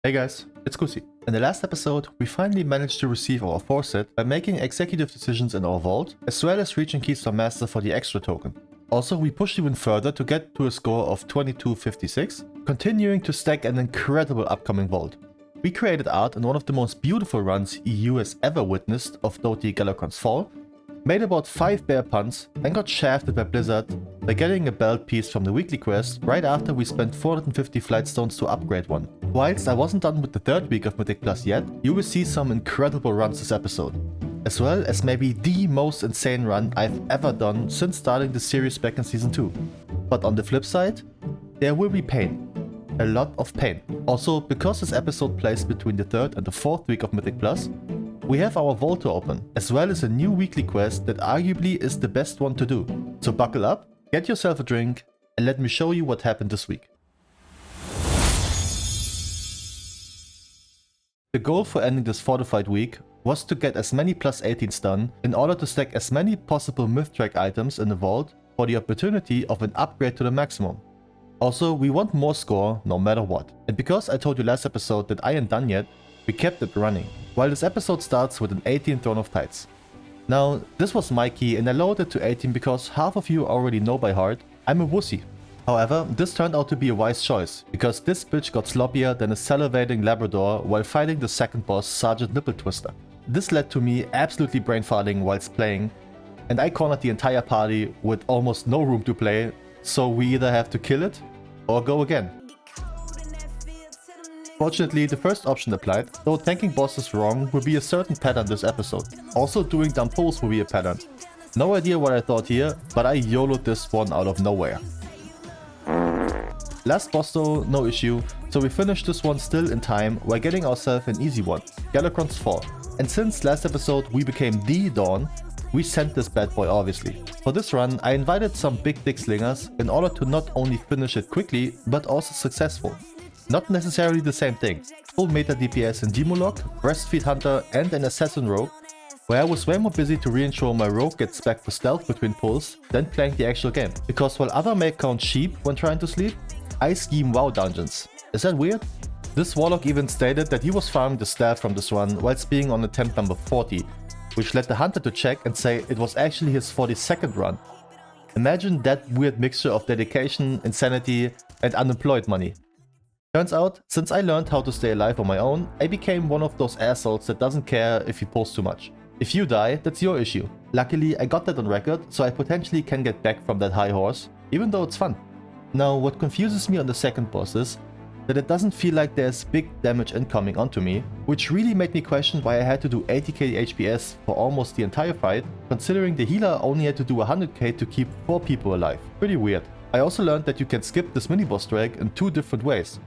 Hey guys, it's Kusi. In the last episode, we finally managed to receive our forset by making executive decisions in our vault, as well as reaching keys from master for the extra token. Also, we pushed even further to get to a score of 2256, continuing to stack an incredible upcoming vault. We created art in one of the most beautiful runs EU has ever witnessed of Dota Galakrond's fall, made about 5 bear puns, and got shafted by Blizzard by getting a belt piece from the weekly quest right after we spent 450 flight stones to upgrade one. Whilst I wasn't done with the third week of Mythic Plus yet, you will see some incredible runs this episode, as well as maybe the most insane run I've ever done since starting the series back in Season 2. But on the flip side, there will be pain. A lot of pain. Also, because this episode plays between the third and the fourth week of Mythic Plus, we have our vault to open, as well as a new weekly quest that arguably is the best one to do. So buckle up, get yourself a drink, and let me show you what happened this week. The goal for ending this fortified week was to get as many plus 18s done in order to stack as many possible myth track items in the vault for the opportunity of an upgrade to the maximum. Also, we want more score no matter what. And because I told you last episode that I ain't done yet, we kept it running. While this episode starts with an 18 Throne of Tides. Now, this was my key and I lowered it to 18 because half of you already know by heart I'm a wussy. However, this turned out to be a wise choice, because this bitch got sloppier than a salivating Labrador while fighting the second boss, Sergeant Nipple Twister. This led to me absolutely brain farting whilst playing, and I cornered the entire party with almost no room to play, so we either have to kill it or go again. Fortunately, the first option applied, though tanking bosses wrong will be a certain pattern this episode. Also doing dumb pulls will be a pattern. No idea what I thought here, but I YOLO'd this one out of nowhere. Last boss though, no issue, so we finished this one still in time while getting ourselves an easy one, Galakrond's Fall. And since last episode we became the Dawn, we sent this bad boy obviously. For this run, I invited some big dick slingers in order to not only finish it quickly, but also successful. Not necessarily the same thing. Full meta DPS in Demolog, Breastfeed Hunter and an Assassin Rogue, where I was way more busy to reensure my Rogue gets back to stealth between pulls than playing the actual game. Because while other may count sheep when trying to sleep, I scheme WoW dungeons. Is that weird? This Warlock even stated that he was farming the staff from this run whilst being on attempt number 40, which led the hunter to check and say it was actually his 42nd run. Imagine that weird mixture of dedication, insanity and unemployed money. Turns out, since I learned how to stay alive on my own, I became one of those assholes that doesn't care if he pulls too much. If you die, that's your issue. Luckily, I got that on record, so I potentially can get back from that high horse, even though it's fun. Now, what confuses me on the second boss is that it doesn't feel like there's big damage incoming onto me, which really made me question why I had to do 80k HPS for almost the entire fight, considering the healer only had to do 100k to keep 4 people alive. Pretty weird. I also learned that you can skip this mini-boss drag in 2 different ways.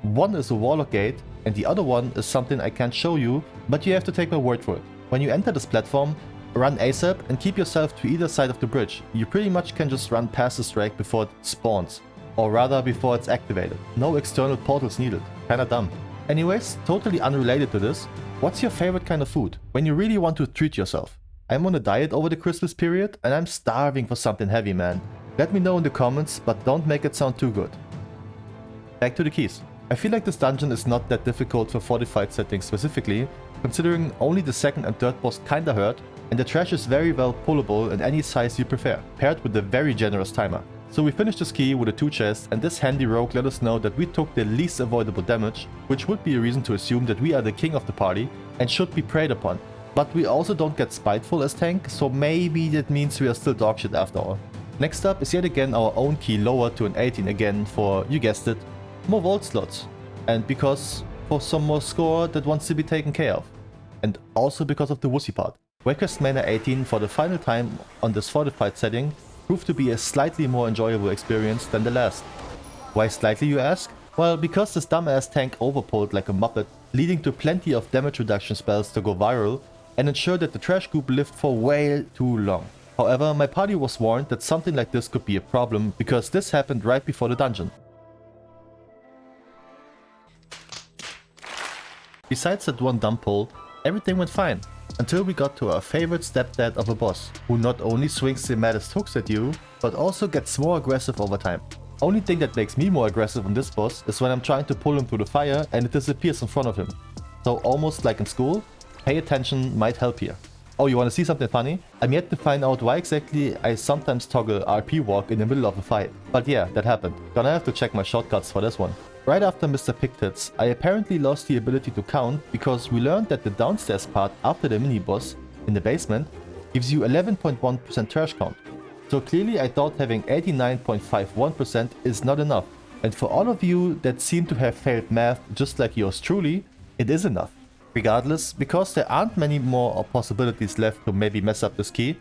One is a Warlock gate, and the other one is something I can't show you, but you have to take my word for it. When you enter this platform, run ASAP and keep yourself to either side of the bridge. You pretty much can just run past this drag before it spawns, or rather before it's activated. No external portals needed. Kinda dumb. Anyways, totally unrelated to this, what's your favorite kind of food when you really want to treat yourself? I'm on a diet over the Christmas period and I'm starving for something heavy, man. Let me know in the comments, but don't make it sound too good. Back to the keys. I feel like this dungeon is not that difficult for fortified settings specifically, considering only the second and third boss kinda hurt, and the trash is very well pullable in any size you prefer, paired with a very generous timer. So we finished this key with a 2 chest, and this handy rogue let us know that we took the least avoidable damage, which would be a reason to assume that we are the king of the party and should be preyed upon. But we also don't get spiteful as tank, so maybe that means we are still dogshit after all. Next up is yet again our own key lowered to an 18 again for, you guessed it, more vault slots, and because for some more score that wants to be taken care of, and also because of the wussy part. Warcraft Mana 18 for the final time on this fortified setting proved to be a slightly more enjoyable experience than the last. Why slightly, you ask? Well, because this dumbass tank overpulled like a muppet, leading to plenty of damage reduction spells to go viral and ensure that the trash group lived for way too long. However, my party was warned that something like this could be a problem because this happened right before the dungeon. Besides that one dumb pull, everything went fine, until we got to our favorite stepdad of a boss, who not only swings the maddest hooks at you, but also gets more aggressive over time. Only thing that makes me more aggressive on this boss is when I'm trying to pull him through the fire and it disappears in front of him. So almost like in school, pay attention might help here. Oh, you want to see something funny? I'm yet to find out why exactly I sometimes toggle RP walk in the middle of a fight. But yeah, that happened. Gonna have to check my shortcuts for this one. Right after Mr. Picked Hits, I apparently lost the ability to count because we learned that the downstairs part after the mini-boss in the basement gives you 11.1% trash count. So clearly I thought having 89.51% is not enough. And for all of you that seem to have failed math just like yours truly, it is enough. Regardless, because there aren't many more possibilities left to maybe mess up this key,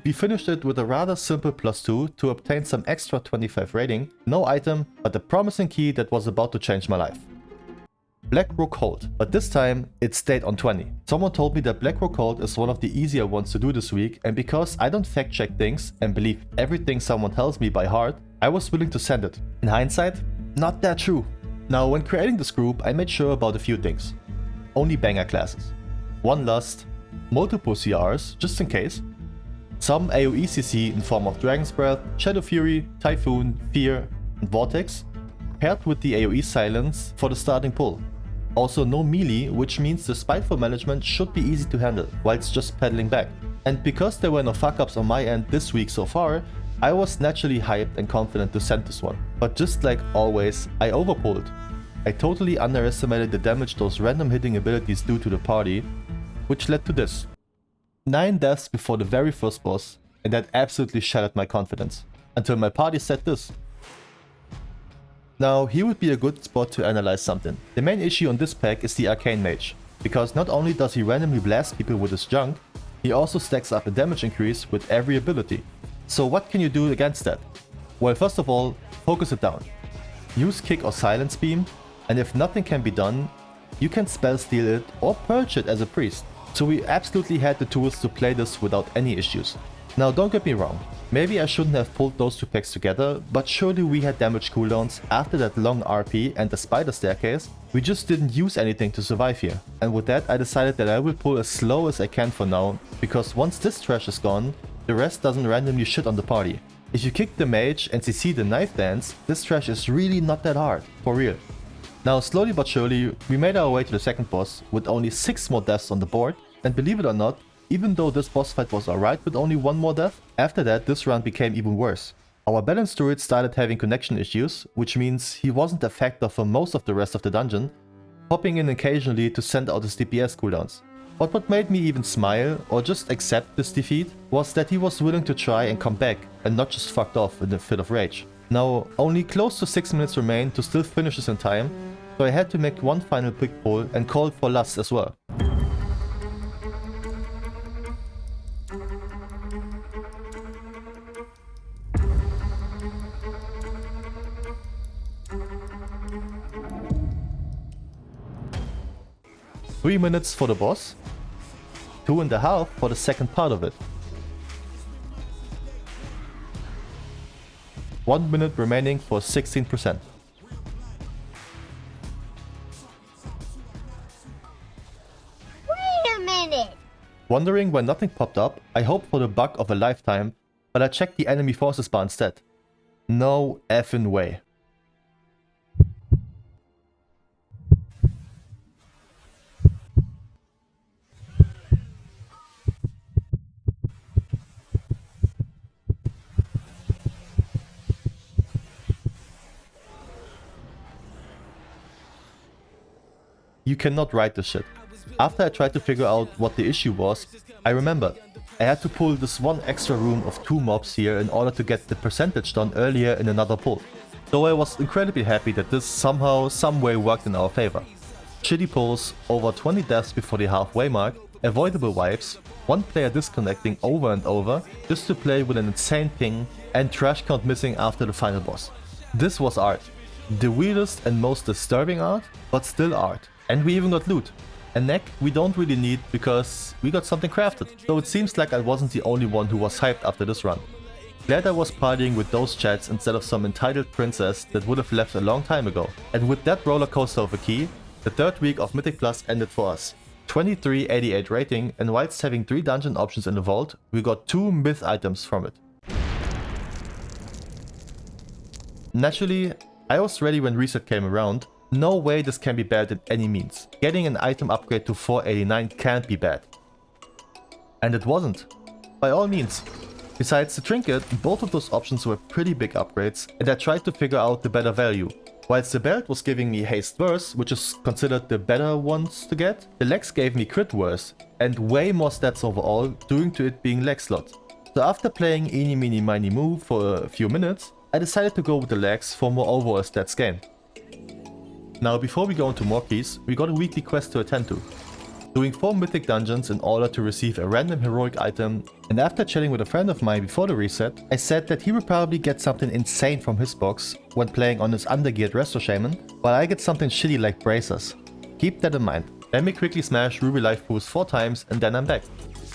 we finished it with a rather simple +2 to obtain some extra 25 rating, no item, but a promising key that was about to change my life. Black Rook Hold, but this time it stayed on 20. Someone told me that Black Rook Hold is one of the easier ones to do this week, and because I don't fact check things and believe everything someone tells me by heart, I was willing to send it. In hindsight, not that true. Now when creating this group I made sure about a few things. Only banger classes, 1 Lust, multiple CRs just in case, some AoE CC in form of Dragon's Breath, Shadow Fury, Typhoon, Fear and Vortex, paired with the AoE Silence for the starting pull. Also no melee, which means the spiteful management should be easy to handle whilst just pedaling back. And because there were no fuck-ups on my end this week so far, I was naturally hyped and confident to send this one. But just like always, I overpulled. I totally underestimated the damage those random hitting abilities do to the party, which led to this. 9 deaths before the very first boss, and that absolutely shattered my confidence. Until my party said this. Now, here would be a good spot to analyze something. The main issue on this pack is the Arcane Mage, because not only does he randomly blast people with his junk, he also stacks up a damage increase with every ability. So what can you do against that? Well, first of all, focus it down. Use Kick or Silence Beam, and if nothing can be done, you can spell steal it or purge it as a priest. So we absolutely had the tools to play this without any issues. Now don't get me wrong, maybe I shouldn't have pulled those two packs together, but surely we had damage cooldowns after that long RP and the spider staircase. We just didn't use anything to survive here. And with that I decided that I will pull as slow as I can for now, because once this trash is gone, the rest doesn't randomly shit on the party. If you kick the mage and CC the knife dance, this trash is really not that hard, for real. Now slowly but surely, we made our way to the second boss with only 6 more deaths on the board, and believe it or not, even though this boss fight was alright with only 1 more death, after that this round became even worse. Our balanced druid started having connection issues, which means he wasn't a factor for most of the rest of the dungeon, popping in occasionally to send out his DPS cooldowns. But what made me even smile, or just accept this defeat, was that he was willing to try and come back, and not just fucked off in a fit of rage. Now, only close to 6 minutes remain to still finish this in time, so I had to make one final quick pull and call for Lust as well. Three minutes for the boss, 2.5 for the second part of it. 1 minute remaining for 16%. Wait a minute! Wondering why nothing popped up, I hoped for the bug of a lifetime, but I checked the enemy forces bar instead. No effing way. You cannot write this shit. After I tried to figure out what the issue was, I remembered. I had to pull this one extra room of 2 mobs here in order to get the percentage done earlier in another pull. So I was incredibly happy that this somehow, someway worked in our favor. Shitty pulls, over 20 deaths before the halfway mark, avoidable wipes, one player disconnecting over and over just to play with an insane ping, and trash count missing after the final boss. This was art. The weirdest and most disturbing art, but still art. And we even got loot. A neck we don't really need because we got something crafted. So it seems like I wasn't the only one who was hyped after this run. Glad I was partying with those chats instead of some entitled princess that would have left a long time ago. And with that roller coaster of a key, the 3rd week of Mythic Plus ended for us. 2388 rating, and whilst having 3 dungeon options in the vault, we got 2 myth items from it. Naturally, I was ready when reset came around. No way this can be bad in any means. Getting an item upgrade to 489 can't be bad. And it wasn't. By all means. Besides the trinket, both of those options were pretty big upgrades, and I tried to figure out the better value. Whilst the belt was giving me haste verse, which is considered the better ones to get, the legs gave me crit verse, and way more stats overall, due to it being leg slot. So after playing eeny meeny miny moo for a few minutes, I decided to go with the legs for more overall stats gain. Now before we go into more keys, we got a weekly quest to attend to. Doing 4 mythic dungeons in order to receive a random heroic item, and after chatting with a friend of mine before the reset, I said that he would probably get something insane from his box when playing on his undergeared Resto Shaman, while I get something shitty like bracers. Keep that in mind. Let me quickly smash Ruby Life Boost 4 times and then I'm back.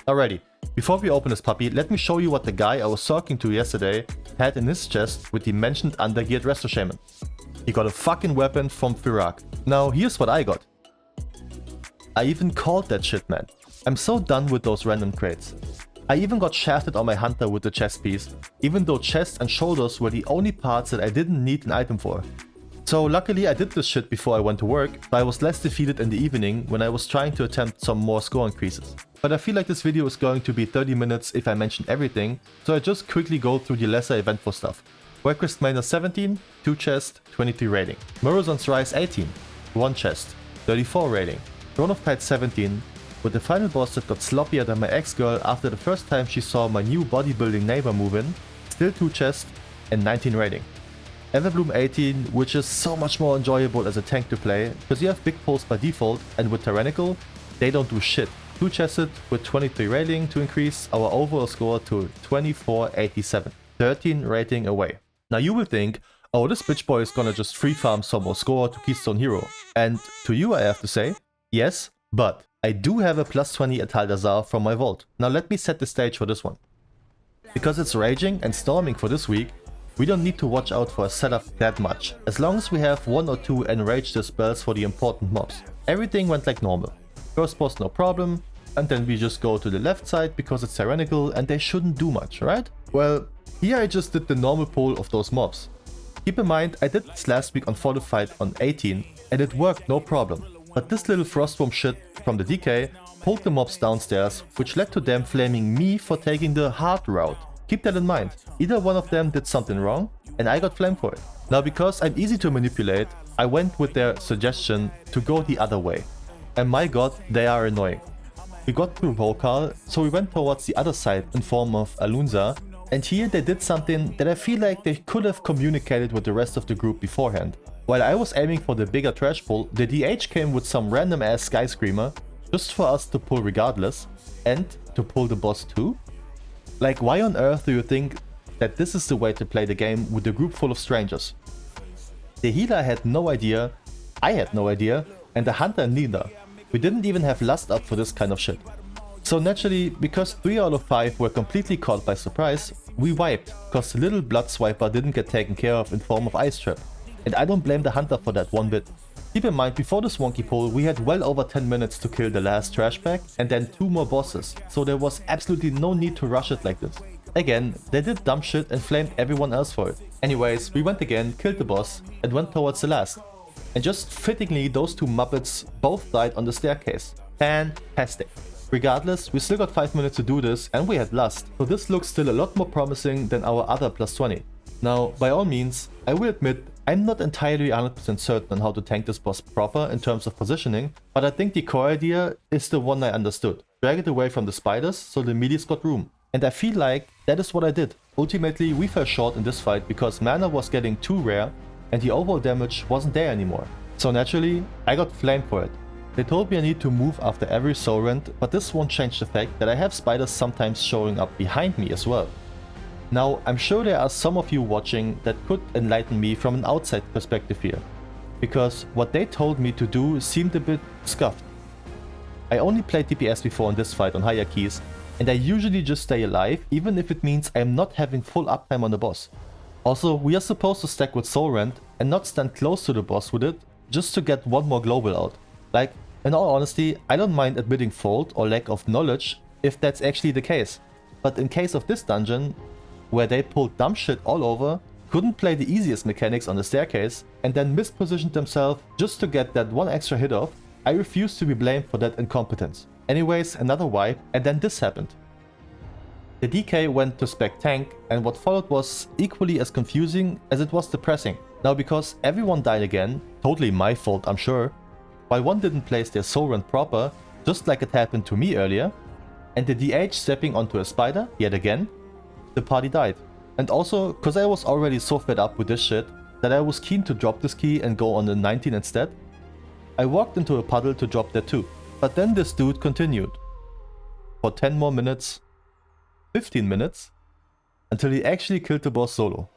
Alrighty, before we open this puppy, let me show you what the guy I was talking to yesterday had in his chest with the mentioned undergeared Resto Shaman. He got a fucking weapon from Firak. Now here's what I got. I even called that shit, man. I'm so done with those random crates. I even got shafted on my hunter with the chest piece, even though chest and shoulders were the only parts that I didn't need an item for. So luckily I did this shit before I went to work, so I was less defeated in the evening when I was trying to attempt some more score increases. But I feel like this video is going to be 30 minutes if I mention everything, so I just quickly go through the lesser eventful stuff. Warcraft Miner 17, 2 chest, 23 rating. Morozon's Rise 18, 1 chest, 34 rating. Dragonflight 17, with the final boss that got sloppier than my ex-girl after the first time she saw my new bodybuilding neighbor move in, still 2 chest and 19 rating. Everbloom 18, which is so much more enjoyable as a tank to play, because you have big pulls by default, and with Tyrannical, they don't do shit. 2 chested with 23 rating to increase our overall score to 2487, 13 rating away. Now you will think, oh, this bitch boy is gonna just free farm some more score to Keystone Hero. And to you I have to say, yes, but I do have a plus 20 at Haldazar from my vault. Now let me set the stage for this one. Because it's raging and storming for this week, we don't need to watch out for a setup that much, as long as we have 1 or 2 enrage spells for the important mobs. Everything went like normal. First boss no problem, and then we just go to the left side because it's tyrannical and they shouldn't do much, right? Well, here I just did the normal pull of those mobs. Keep in mind, I did this last week on Fortified on 18 and it worked no problem. But this little frostworm shit from the DK pulled the mobs downstairs, which led to them flaming me for taking the hard route. Keep that in mind. Either one of them did something wrong and I got flamed for it. Now because I'm easy to manipulate, I went with their suggestion to go the other way. And my god, they are annoying. We got through Volkal, so we went towards the other side in form of Alunza, and here they did something that I feel like they could have communicated with the rest of the group beforehand. While I was aiming for the bigger trash pull, the DH came with some random ass Sky Screamer, just for us to pull regardless, and to pull the boss too? Like, why on earth do you think that this is the way to play the game with a group full of strangers? The healer had no idea, I had no idea, and the hunter neither. We didn't even have lust up for this kind of shit. So naturally, because 3 out of 5 were completely caught by surprise, we wiped, cause the little blood swiper didn't get taken care of in form of Ice Trap. And I don't blame the hunter for that one bit. Keep in mind, before this wonky pull, we had well over 10 minutes to kill the last trash pack and then 2 more bosses, so there was absolutely no need to rush it like this. Again, they did dumb shit and flamed everyone else for it. Anyways, we went again, killed the boss, and went towards the last. And just fittingly, those 2 Muppets both died on the staircase. Fantastic. Regardless, we still got 5 minutes to do this and we had lust, so this looks still a lot more promising than our other plus 20. Now, by all means, I will admit, I'm not entirely 100% certain on how to tank this boss proper in terms of positioning, but I think the core idea is the one I understood. Drag it away from the spiders so the melees got room. And I feel like that is what I did. Ultimately, we fell short in this fight because mana was getting too rare and the overall damage wasn't there anymore. So naturally, I got flamed for it. They told me I need to move after every soul rend, but this won't change the fact that I have spiders sometimes showing up behind me as well. Now, I'm sure there are some of you watching that could enlighten me from an outside perspective here, because what they told me to do seemed a bit scuffed. I only played DPS before in this fight on higher keys, and I usually just stay alive even if it means I'm not having full uptime on the boss. Also, we are supposed to stack with soul rend and not stand close to the boss with it just to get one more global out. Like, in all honesty, I don't mind admitting fault or lack of knowledge if that's actually the case. But in case of this dungeon, where they pulled dumb shit all over, couldn't play the easiest mechanics on the staircase, and then mispositioned themselves just to get that one extra hit off, I refuse to be blamed for that incompetence. Anyways, another wipe, and then this happened. The DK went to spec tank, and what followed was equally as confusing as it was depressing. Now because everyone died again, totally my fault I'm sure, while one didn't place their soul run proper, just like it happened to me earlier, and the DH stepping onto a spider yet again, the party died. And also, cause I was already so fed up with this shit that I was keen to drop this key and go on the 19 instead, I walked into a puddle to drop that too. But then this dude continued. For 10 more minutes, 15 minutes, until he actually killed the boss solo.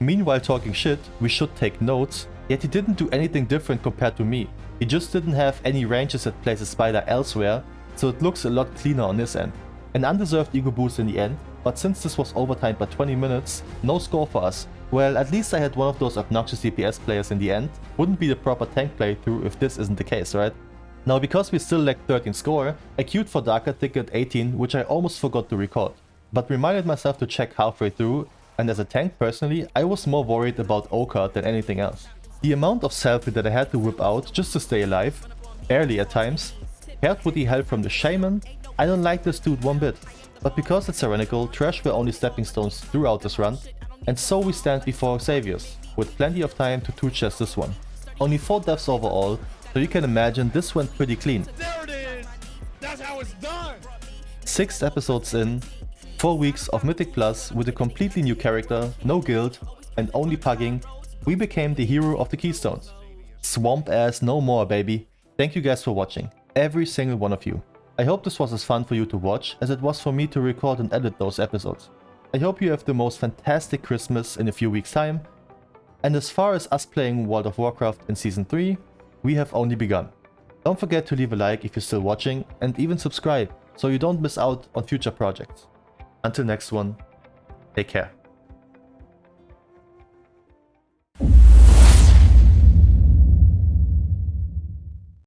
Meanwhile talking shit, we should take notes, yet he didn't do anything different compared to me. He just didn't have any ranges that place a spider elsewhere, so it looks a lot cleaner on this end. An undeserved ego boost in the end, but since this was overtimed by 20 minutes, no score for us. Well, at least I had one of those obnoxious DPS players in the end. Wouldn't be the proper tank playthrough if this isn't the case, right? Now because we still lacked 13 score, I queued for Darker Ticket 18, which I almost forgot to record, but reminded myself to check halfway through, and as a tank personally, I was more worried about O-card than anything else. The amount of selfie that I had to whip out just to stay alive, barely at times, paired with the help from the shaman, I don't like this dude one bit. But because it's tyrannical, trash were only stepping stones throughout this run, and so we stand before saviors, with plenty of time to two-chest this one. Only 4 deaths overall, so you can imagine this went pretty clean. There it is! That's how it's done! 6 episodes in, 4 weeks of Mythic Plus with a completely new character, no guild, and only pugging, we became the hero of the Keystones. Swamp ass no more, baby. Thank you guys for watching, every single one of you. I hope this was as fun for you to watch as it was for me to record and edit those episodes. I hope you have the most fantastic Christmas in a few weeks time, and as far as us playing World of Warcraft in Season 3, we have only begun. Don't forget to leave a like if you're still watching, and even subscribe so you don't miss out on future projects. Until next one, take care.